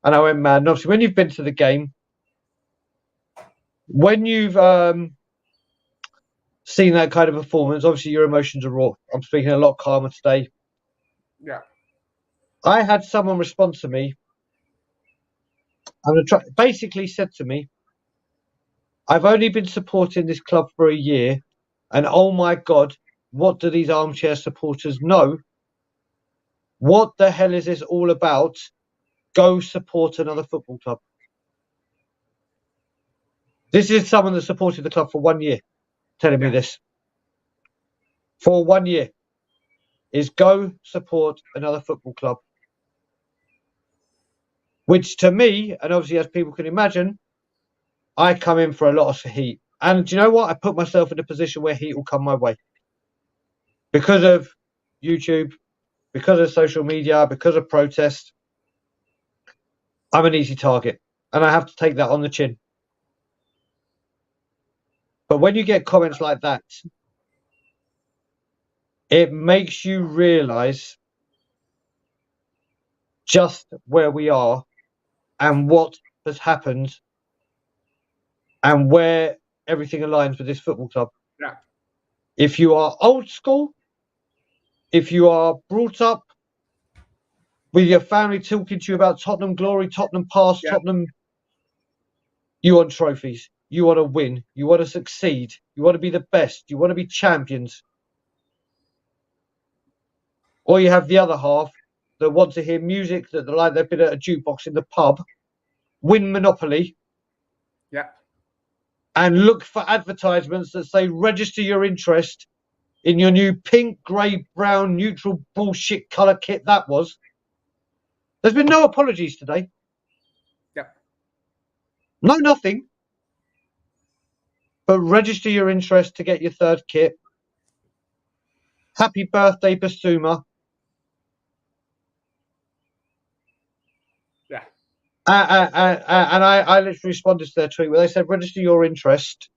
and I went mad. And obviously, when you've been to the game, when you've seen that kind of performance, obviously your emotions are raw. I'm speaking a lot calmer today. Yeah. I had someone respond to me and basically said to me, I've only been supporting this club for a year, and oh my God, what do these armchair supporters know? What the hell is this all about? Go support another football club. This is someone that supported the club for 1 year telling me this. For 1 year. Is go support another football club. Which to me, and obviously as people can imagine, I come in for a lot of heat. And do you know what? I put myself in a position where heat will come my way. Because of YouTube, because of social media, because of protest, I'm an easy target. And I have to take that on the chin. But when you get comments like that, it makes you realise just where we are and what has happened and where everything aligns with this football club. Yeah. If you are old school, if you are brought up with your family talking to you about Tottenham glory, Tottenham past, Tottenham, You want trophies. You want to win. You want to succeed. You want to be the best. You want to be champions. Or you have the other half that want to hear music that like they've been at a jukebox in the pub, win Monopoly, and look for advertisements that say register your interest in your new pink, grey, brown, neutral bullshit colour kit that was. There's been no apologies today. No, nothing. But register your interest to get your third kit. Happy birthday, Basuma. Yeah. And I literally responded to their tweet where they said, register your interest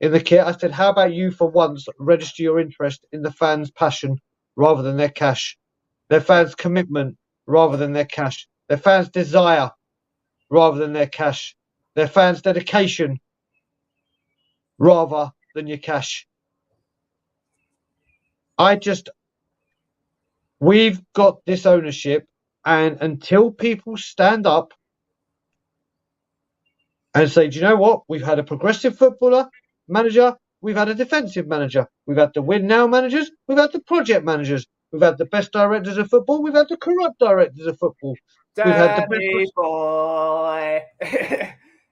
in the kit. I said, how about you for once register your interest in the fans' passion rather than their cash, their fans' commitment rather than their cash, their fans' desire rather than their cash, their fans' dedication rather than your cash. We've got this ownership, and until people stand up and say, do you know what? We've had a progressive footballer manager, we've had a defensive manager, we've had the win now managers, we've had the project managers, we've had the best directors of football, we've had the corrupt directors of football. We've had the best boy.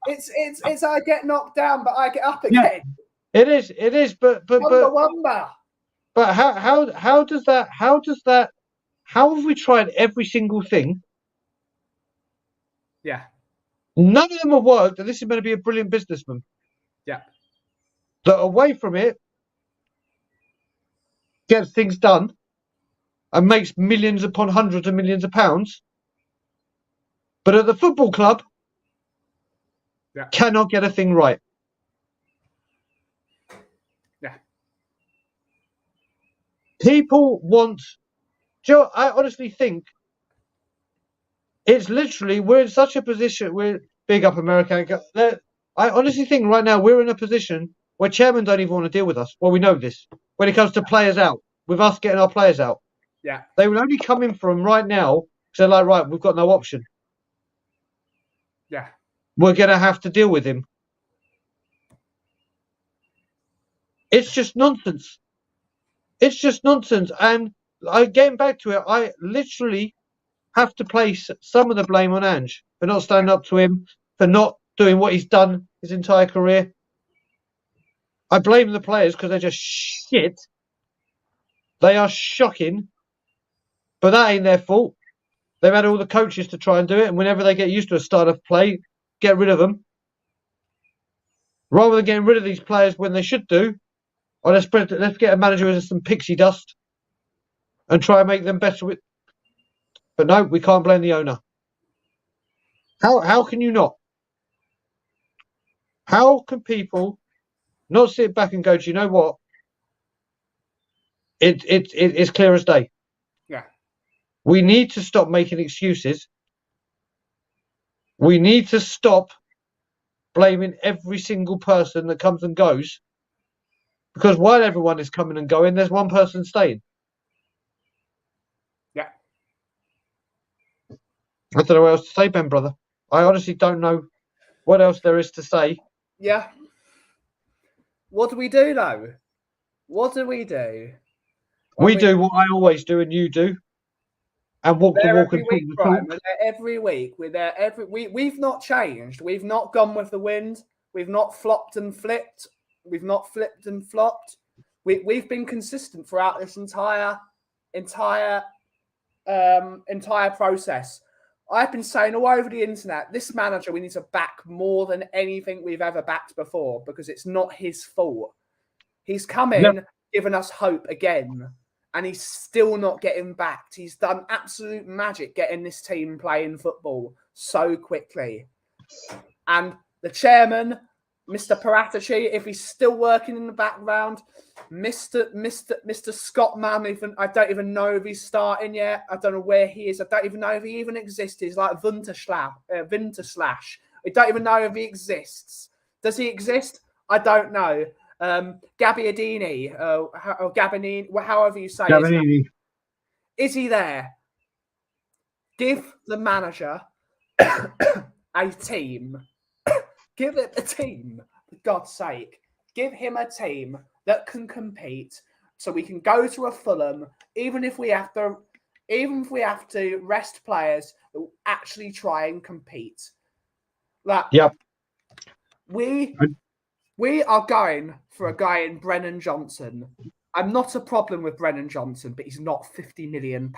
it's I get knocked down, but I get up again. Yeah, it is, but wonder. But how does that how have we tried every single thing? Yeah. None of them have worked, and this is going to be a brilliant businessman. Yeah. That away from it gets things done and makes millions upon hundreds of millions of pounds. But at the football club, cannot get a thing right. Yeah. People want. Joe, I honestly think it's literally we're in such a position. We're big up America. I honestly think right now we're in a position where chairmen don't even want to deal with us. Well, we know this when it comes to players out. With us getting our players out, they will only come in for them right now because they're like, right, we've got no option. Yeah, we're going to have to deal with him. It's just nonsense. It's just nonsense. And getting back to it, I literally have to place some of the blame on Ange for not standing up to him, for not doing what he's done his entire career. I blame the players because they're just shit. They are shocking. But that ain't their fault. They've had all the coaches to try and do it, and whenever they get used to a style of play, get rid of them. Rather than getting rid of these players when they should do, or let's get a manager with some pixie dust and try and make them better with. But no, we can't blame the owner. How can you not? How can people not sit back and go, do you know what? It's clear as day. Yeah. We need to stop making excuses. We need to stop blaming every single person that comes and goes. Because while everyone is coming and going, there's one person staying. Yeah. I don't know what else to say, Ben, brother. I honestly don't know what else there is to say. Yeah. What do we do, though? What do we do? We do what I always do and you do. And walk the walk and talk the talk. We're there every week. We're there we've not changed. We've not gone with the wind. We've not flopped and flipped. We've not flipped and flopped. We've been consistent throughout this entire process. I've been saying all over the internet, this manager we need to back more than anything we've ever backed before because it's not his fault. He's come in, given us hope again, and he's still not getting backed. He's done absolute magic getting this team playing football so quickly. And the chairman, Mr. Paratici, if he's still working in the background, Mr. Scott Mann, I don't even know if he's starting yet. I don't know where he is. I don't even know if he even exists. He's like Winterslash. I don't even know if he exists. Does he exist? I don't know. Gabbiadini, or Gabbanini, however you say it. Is he there? Give the manager a team Give it a team, for God's sake. Give him a team that can compete, so we can go to a Fulham, even if we have to rest players that will actually try and compete. Like, Yep. we are going for a guy in Brennan Johnson. I'm not a problem with Brennan Johnson, but he's not £50 million.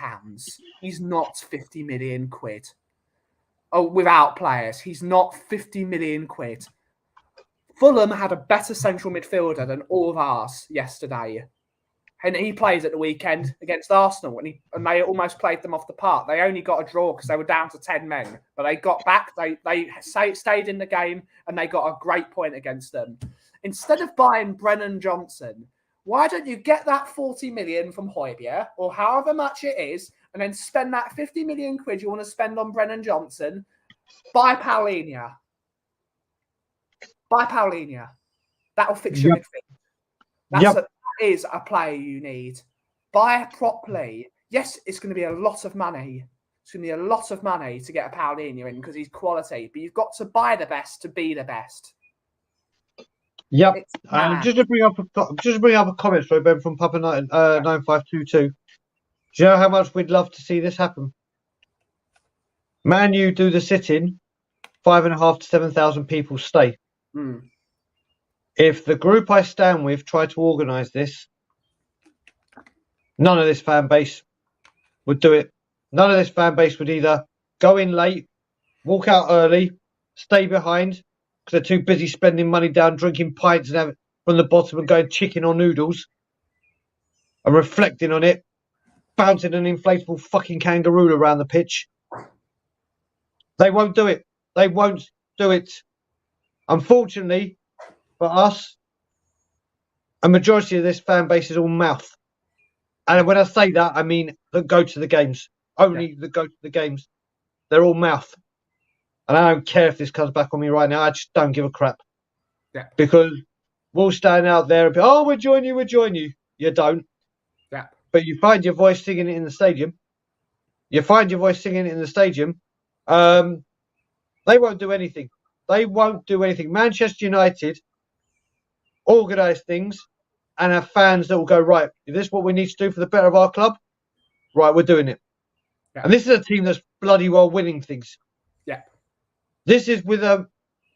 He's not 50 million quid. Oh, without players, he's not 50 million quid. Fulham had a better central midfielder than all of ours yesterday. And he plays at the weekend against Arsenal, and they almost played them off the park. They only got a draw because they were down to 10 men, but they got back. They stayed in the game, and they got a great point against them. Instead of buying Brennan Johnson, why don't you get that 40 million from Højbjerg, or however much it is, and then spend that 50 million quid you want to spend on Brennan Johnson? Buy Paulinho. Buy Paulinho. That'll fix your midfield. That is a player you need. Buy it properly. Yes, it's going to be a lot of money. It's going to be a lot of money to get a Paulinho in because he's quality. But you've got to buy the best to be the best. Yep. Just to bring up a comment, sorry, Ben, from Papa 9522. Do you know how much we'd love to see this happen? Man U do the sit-in, 5,500 to 7,000 people stay. If the group I stand with try to organise this, none of this fan base would do it. None of this fan base would either go in late, walk out early, stay behind because they're too busy spending money down drinking pints and from the bottom and going chicken or noodles and reflecting on it, bouncing an inflatable fucking kangaroo around the pitch. They won't do it. They won't do it. Unfortunately for us, a majority of this fan base is all mouth. And when I say that, I mean that go to the games. Only that go to the games. They're all mouth. And I don't care if this comes back on me right now. I just don't give a crap. Yeah. Because we'll stand out there and be, oh, we'll join you, we'll join you. You don't. Yeah. But you find your voice singing it in the stadium. You find your voice singing it in the stadium. They won't do anything. They won't do anything. Manchester United organise things and have fans that will go, right, is this what we need to do for the better of our club? Right, we're doing it. Yeah. And this is a team that's bloody well winning things. Yeah. This is with a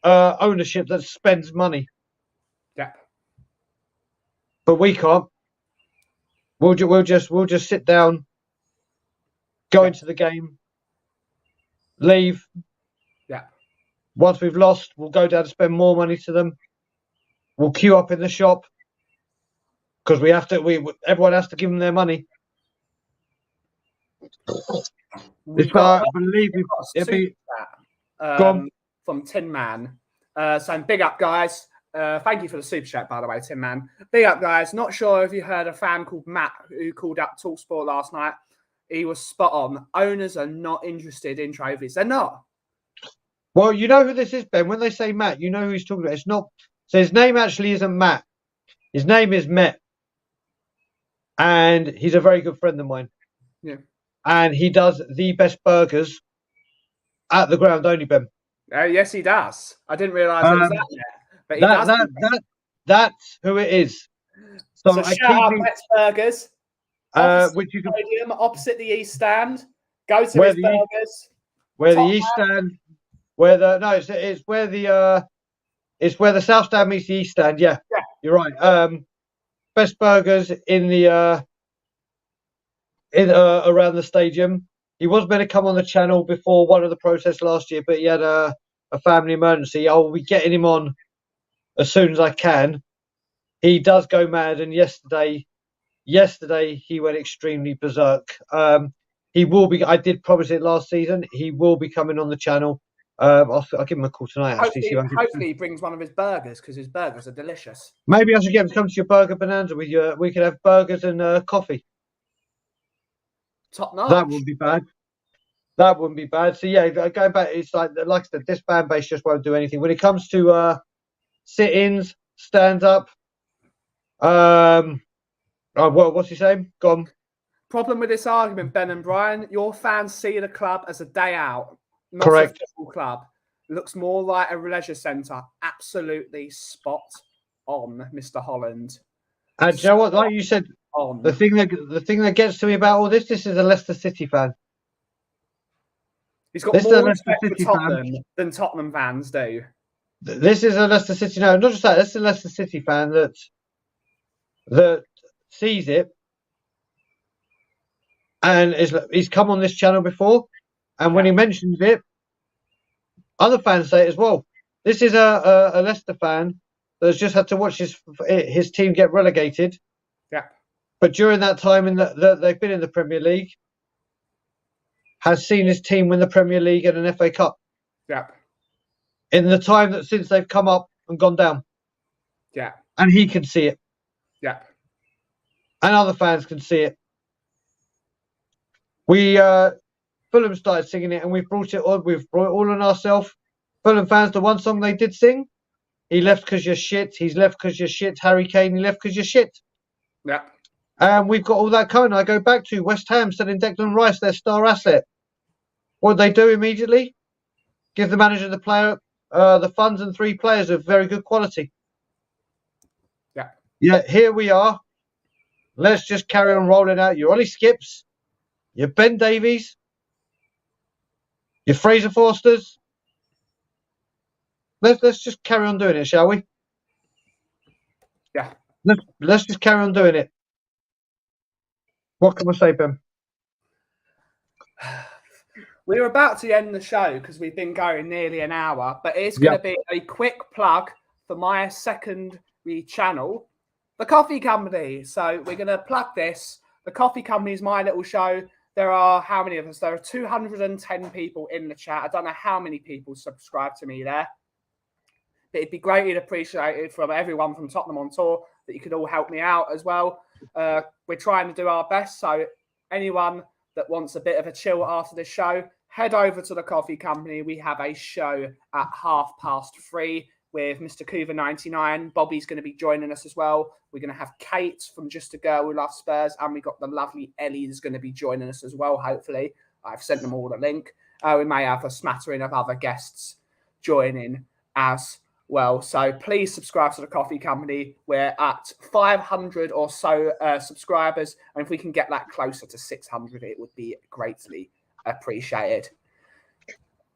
ownership that spends money. Yeah. But we can't. We'll just sit down, go into the game, leave. Yeah. Once we've lost, we'll go down to spend more money to them. We'll queue up in the shop because we have to. Everyone has to give them their money. Believe me. From Tin Man, saying big up, guys. Thank you for the super chat, by the way, Tin Man. Big up, guys. Not sure if you heard a fan called Matt who called up TalkSport last night. He was spot on. Owners are not interested in trophies. They're not. Well, you know who this is, Ben. When they say Matt, you know who he's talking about. It's not. So his name actually isn't Matt. His name is Met. And he's a very good friend of mine. Yeah. And he does the best burgers at the ground only, Ben. Yes, he does. I didn't realise it was that yet. But he does. That's who it is. So shout out Met's Burgers. Which you can stadium opposite the East Stand. Go to his burgers. Where the East Stand, it's where the South Stand meets the East Stand. Yeah. You're right. Best burgers in the around the stadium. He was meant to come on the channel before one of the protests last year, but he had a family emergency. I will be getting him on as soon as I can. He does go mad, and yesterday he went extremely berserk. He will be. I did promise it last season. He will be coming on the channel. I'll give him a call tonight. Hopefully he brings one of his burgers because his burgers are delicious. Maybe I should get him to come to your burger bonanza with you. We could have burgers and coffee. Top notch. That wouldn't be bad. That wouldn't be bad. So yeah, going back, it's like I said, this fan base just won't do anything when it comes to sit-ins, stand up. What's he saying? Gone. Problem with this argument, Ben and Brian, your fans see the club as a day out, not Correct. a football club. Looks more like a leisure centre. Absolutely spot on, Mr. Holland. And do you know what? Like you said, on. the thing that gets to me about all this is a Leicester City fan. He's got more respect for Tottenham than Tottenham fans do. This is a Leicester City. No, not just that. This is a Leicester City fan that sees it, and he's come on this channel before, and when he mentions it, other fans say it as well. This is a Leicester fan that's just had to watch his team get relegated. Yeah. But during that time that they've been in the Premier League, has seen his team win the Premier League and an FA Cup. Yeah. In the time that since they've come up and gone down. Yeah. And he can see it. Yeah. And other fans can see it. Fulham started singing it, and we've brought it all on ourselves. Fulham fans, the one song they did sing, he left because you're shit. He's left because you're shit. Harry Kane, he left because you're shit. Yeah. And we've got all that coming. I go back to West Ham selling Declan Rice, their star asset. What they do immediately? Give the manager the funds and 3 players of very good quality. Yeah. Yeah, here we are. Let's just carry on rolling out your Ollie Skips, your Ben Davies, your Fraser Forsters. Let's just carry on doing it, shall we? Yeah. Let's just carry on doing it. What can we say, Ben? We're about to end the show because we've been going nearly an hour, but it's going to be a quick plug for my secondary channel, The Coffee Company. So we're going to plug this. The Coffee Company is my little show. There are how many of us? There are 210 people in the chat. I don't know how many people subscribe to me there. But it'd be greatly appreciated from everyone from Tottenham on Tour that you could all help me out as well. We're trying to do our best. So anyone that wants a bit of a chill after this show, head over to The Coffee Company. We have a show at 3:30 with Mr. Coover99. Bobby's going to be joining us as well. We're going to have Kate from Just a Girl Who Loves Spurs. And we got the lovely Ellie that's going to be joining us as well, hopefully. I've sent them all the link. We may have a smattering of other guests joining as well. So please subscribe to The Coffee Company. We're at 500 or so subscribers. And if we can get that closer to 600, it would be greatly appreciated.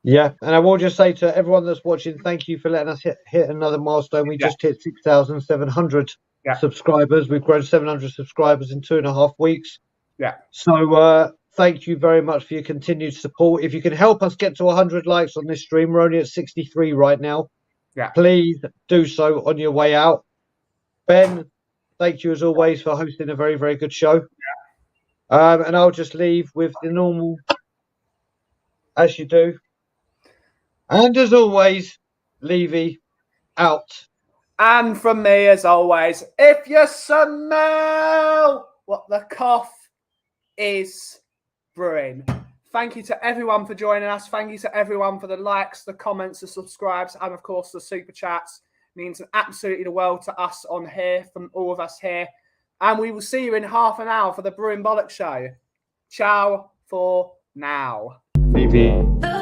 Yeah, and I will just say to everyone that's watching, thank you for letting us hit another milestone. We just hit 6,700 subscribers. We've grown 700 subscribers in 2.5 weeks. Yeah. So thank you very much for your continued support. If you can help us get to 100 likes on this stream, we're only at 63 right now. Yeah. Please do so on your way out. Ben, thank you as always for hosting a very, very good show. Yeah. And I'll just leave with the normal, as you do. And as always, Levy out. And from me, as always, if you smell what the cough is brewing. Thank you to everyone for joining us. Thank you to everyone for the likes, the comments, the subscribes, and of course the super chats. It means absolutely the world to us on here, from all of us here. And we will see you in half an hour for the Brewing Bollocks show. Ciao for now. Levy.